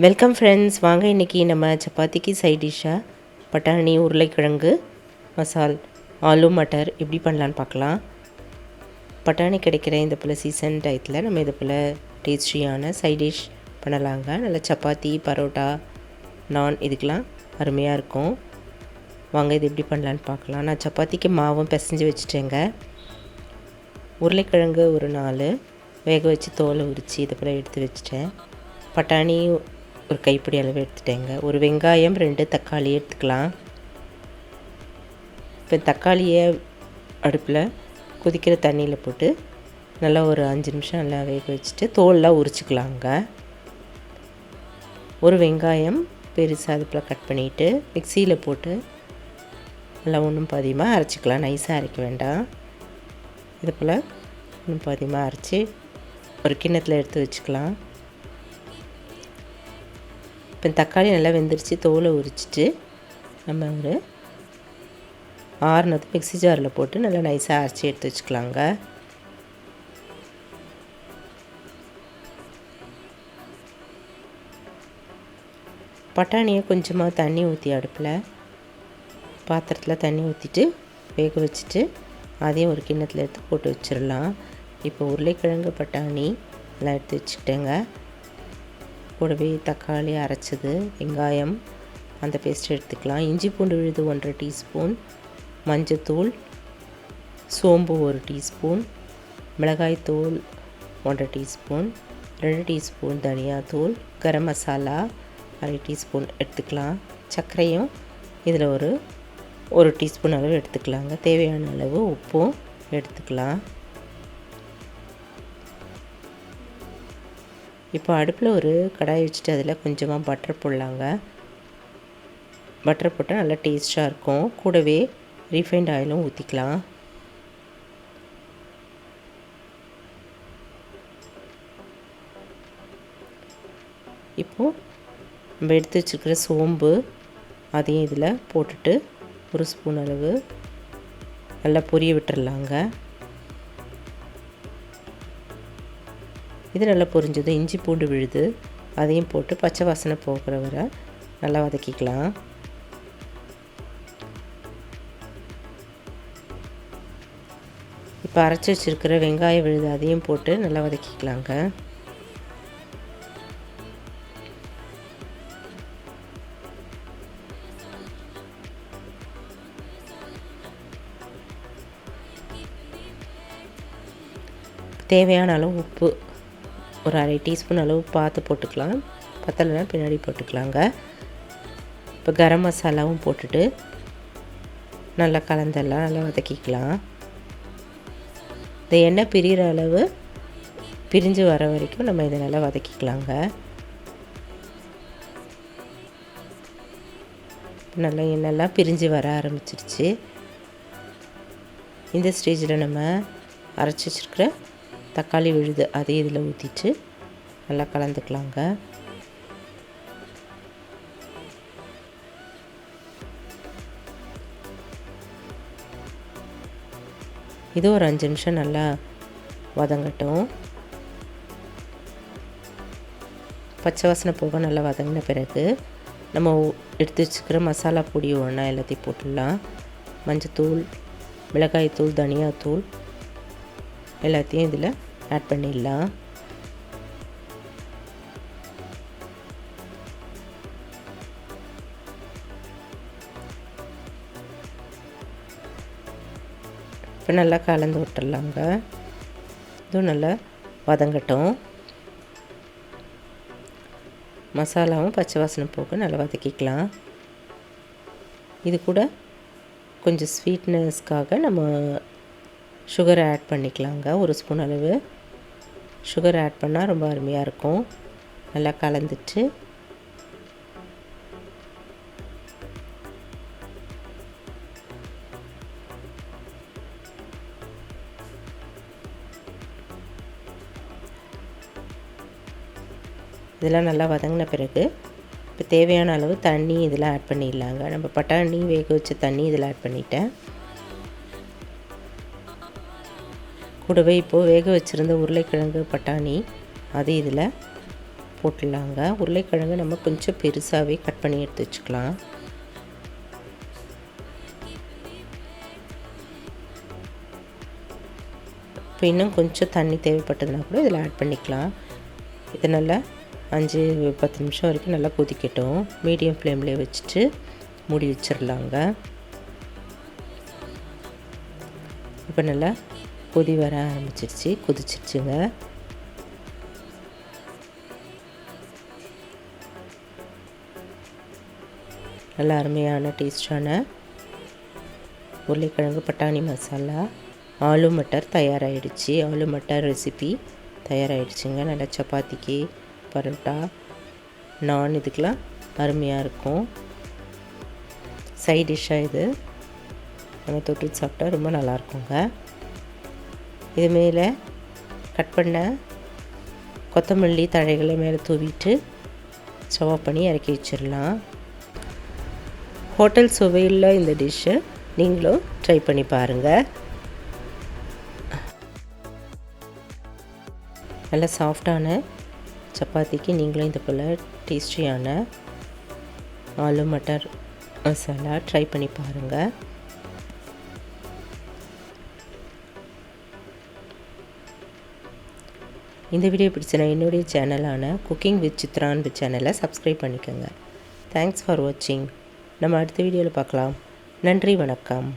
Welcome friends. வாங்க இன்றைக்கி நம்ம சப்பாத்திக்கு சைட் டிஷ்ஷாக பட்டாணி உருளைக்கிழங்கு மசால் ஆலு மட்டர் எப்படி பண்ணலான்னு பார்க்கலாம். பட்டாணி கிடைக்கிற இந்த போல் சீசன் டயத்தில் நம்ம இது போல் டேஸ்டியான சைட் டிஷ் பண்ணலாங்க. நல்ல சப்பாத்தி, பரோட்டா, நான் இதுக்கெலாம் அருமையாக இருக்கும். வாங்க இது எப்படி பண்ணலான்னு பார்க்கலாம். நான் சப்பாத்திக்கு மாவும் பிசைஞ்சு வச்சுட்டேங்க. உருளைக்கிழங்கு ஒரு 4 வேக வச்சு தோலை உரித்து இது போல் எடுத்து வச்சுட்டேன். பட்டாணி ஒரு கைப்பிடி அளவு எடுத்துட்டேங்க. ஒரு வெங்காயம், 2 தக்காளி எடுத்துக்கலாம். இப்போ தக்காளியை அடுப்பில் கொதிக்கிற தண்ணியில் போட்டு நல்லா ஒரு 5 நிமிஷம் நல்லா வேக வச்சுட்டு தோலெலாம் உரிச்சிக்கலாங்க. ஒரு வெங்காயம் பெருசாக அதுப்பில் கட் பண்ணிவிட்டு மிக்சியில் போட்டு நல்லா ஒன்றும் பாதியமாக அரைச்சிக்கலாம். நைஸாக அரைக்க வேண்டாம். இது போல் ஒன்றும் பாதியமாக அரைச்சி ஒரு கிண்ணத்தில் எடுத்து வச்சுக்கலாம். இப்போ தக்காளி நல்லா வெந்துருச்சு. தோலை உரிச்சிட்டு நம்ம ஒரு ஆறுனது மிக்ஸி ஜாரில் போட்டு நல்லா நைஸாக அரைச்சி எடுத்து வச்சுக்கலாங்க. பட்டாணியை கொஞ்சமாக தண்ணி ஊற்றி அடுப்பில் பாத்திரத்தில் தண்ணி ஊற்றிட்டு வேக வச்சுட்டு அதையும் ஒரு கிண்ணத்தில் எடுத்து போட்டு வச்சிடலாம். இப்போ உருளைக்கிழங்கு, பட்டாணி எல்லாம் எடுத்து வச்சுக்கிட்டேங்க. கூடவே தக்காளி அரைச்சது, வெங்காயம் அந்த பேஸ்ட் எடுத்துக்கலாம். இஞ்சி பூண்டு விழுது 1½ டீஸ்பூன், மஞ்சத்தூள், சோம்பு 1 டீஸ்பூன், மிளகாய்த்தூள் 1½ டீஸ்பூன், 2 டீஸ்பூன் தனியாத்தூள், கரம் மசாலா 1/2 டீஸ்பூன் எடுத்துக்கலாம். சர்க்கரையும் இதில் ஒரு டீஸ்பூன் அளவு எடுத்துக்கலாங்க. தேவையான அளவு உப்பும் எடுத்துக்கலாம். இப்போ அடுப்பில் ஒரு கடாய் வச்சுட்டு அதில் கொஞ்சமாக பட்டர் போடலாங்க. பட்டர் போட்டால் நல்லா டேஸ்ட்டாக இருக்கும். கூடவே ரீஃபைண்ட் ஆயிலும் ஊற்றிக்கலாம். இப்போது நம்ம எடுத்து வச்சுருக்கிற சோம்பு அதையும் இதில் போட்டுட்டு 1 ஸ்பூன் அளவு நல்லா பொரிய விட்டுறலாங்க. இது நல்லா பொரிஞ்சது. இஞ்சி பூண்டு விழுது அதையும் போட்டு பச்சை வாசனை போகிற வரை நல்லா வதக்கிக்கலாம். இப்போ அரைச்சி வச்சுருக்கிற வெங்காய விழுது அதையும் போட்டு நல்லா வதக்கிக்கலாங்க. தேவையான அளவு உப்பு ஒரு 1/2 டீஸ்பூன் அளவு பார்த்து போட்டுக்கலாம். பத்தலைனா பின்னாடி போட்டுக்கலாங்க. இப்போ கரம் மசாலாவும் போட்டுட்டு நல்லா கலந்தெல்லாம் நல்லா வதக்கிக்கலாம். இந்த எண்ணெய் பிரிகிற அளவு பிரிஞ்சு வர வரைக்கும் நம்ம இதை நல்லா வதக்கிக்கலாங்க. நல்லா எண்ணெய்லாம் பிரிஞ்சு வர ஆரம்பிச்சிருச்சு. இந்த ஸ்டேஜில் நம்ம அரைச்சி வச்சுருக்கிற தக்காளி விழுது அதையும் இதில் ஊற்றிட்டு நல்லா கலந்துக்கலாங்க. இது ஒரு 5 நிமிஷம் நல்லா வதங்கட்டும். பச்சை வாசனை போக நல்லா வதங்கின பிறகு நம்ம எடுத்து வச்சுக்கிற மசாலா பொடி ஒன்றா எல்லாத்தையும் போட்டுடலாம். மஞ்சத்தூள், மிளகாய்த்தூள், தனியாத்தூள் எல்லாத்தையும் இதில் ஆட் பண்ணிடலாம். இப்போ நல்லா கலந்து விட்டுடலாங்க. இதுவும் நல்லா வதங்கட்டும். மசாலாவும் பச்சை வாசனை போக நல்லா வதக்கிக்கலாம். இது கூட கொஞ்சம் ஸ்வீட்னஸ்க்காக நம்ம சுகரை ஆட் பண்ணிக்கலாங்க. 1 ஸ்பூன் அளவு சுகர் ஆட் பண்ணால் ரொம்ப அருமையாக இருக்கும். நல்லா கலந்துட்டு இதெல்லாம் நல்லா வதங்கின பிறகு இப்போ தேவையான அளவு தண்ணி இதில் ஆட் பண்ணிடலாங்க. நம்ம பட்டாணி வேக வச்ச தண்ணி இதில் ஆட் பண்ணிட்டேன். கூடவே இப்போது வேக வச்சுருந்த உருளைக்கிழங்கு, பட்டாணி அது இதில் போட்டுடலாங்க. உருளைக்கிழங்கு நம்ம கொஞ்சம் பெருசாகவே கட் பண்ணி எடுத்து வச்சுக்கலாம். இப்போ இன்னும் கொஞ்சம் தண்ணி தேவைப்பட்டதுனா கூட இதில் ஆட் பண்ணிக்கலாம். இது நல்லா 5-10 நிமிஷம் வரைக்கும் நல்லா கொதிக்கட்டும். மீடியம் ஃப்ளேம்லேயே வச்சுட்டு மூடி வச்சிடலாங்க. இப்போ நல்லா கொதி வர ஆரம்பிச்சிருச்சு, கொதிச்சிருச்சுங்க. நல்லா அருமையான டேஸ்டான உருளைக்கிழங்கு பட்டாணி மசாலா ஆலு மட்டர் தயாராகிடுச்சு. ஆலு மட்டர் ரெசிபி தயாராகிடுச்சுங்க. நல்லா சப்பாத்திக்கு, பரோட்டா, நான் இதுக்கெலாம் அருமையாக இருக்கும். சைட் டிஷ்ஷாக இது நம்ம தொட்டு சாப்பிட்டா ரொம்ப நல்லாயிருக்குங்க. இது மேலே கட் பண்ண கொத்தமல்லி தழைகளை மேலே தூவிட்டு ஸ்டவ் பண்ணி இறக்கி வச்சிடலாம். ஹோட்டல் சுவையில் இந்த டிஷ்ஷை நீங்களும் ட்ரை பண்ணி பாருங்கள். நல்லா சாஃப்டான சப்பாத்திக்கு நீங்களும் இது போல் டேஸ்டியான ஆலு மட்டர் மசாலா ட்ரை பண்ணி பாருங்கள். இந்த வீடியோ பிடிச்சனா என்னுடைய சேனலான குக்கிங் வித் சித்ரான் சேனலை சப்ஸ்கிரைப் பண்ணிக்கோங்க. தேங்க்ஸ் ஃபார் வாட்சிங். நம்ம அடுத்த வீடியோவில் பார்க்கலாம். நன்றி, வணக்கம்.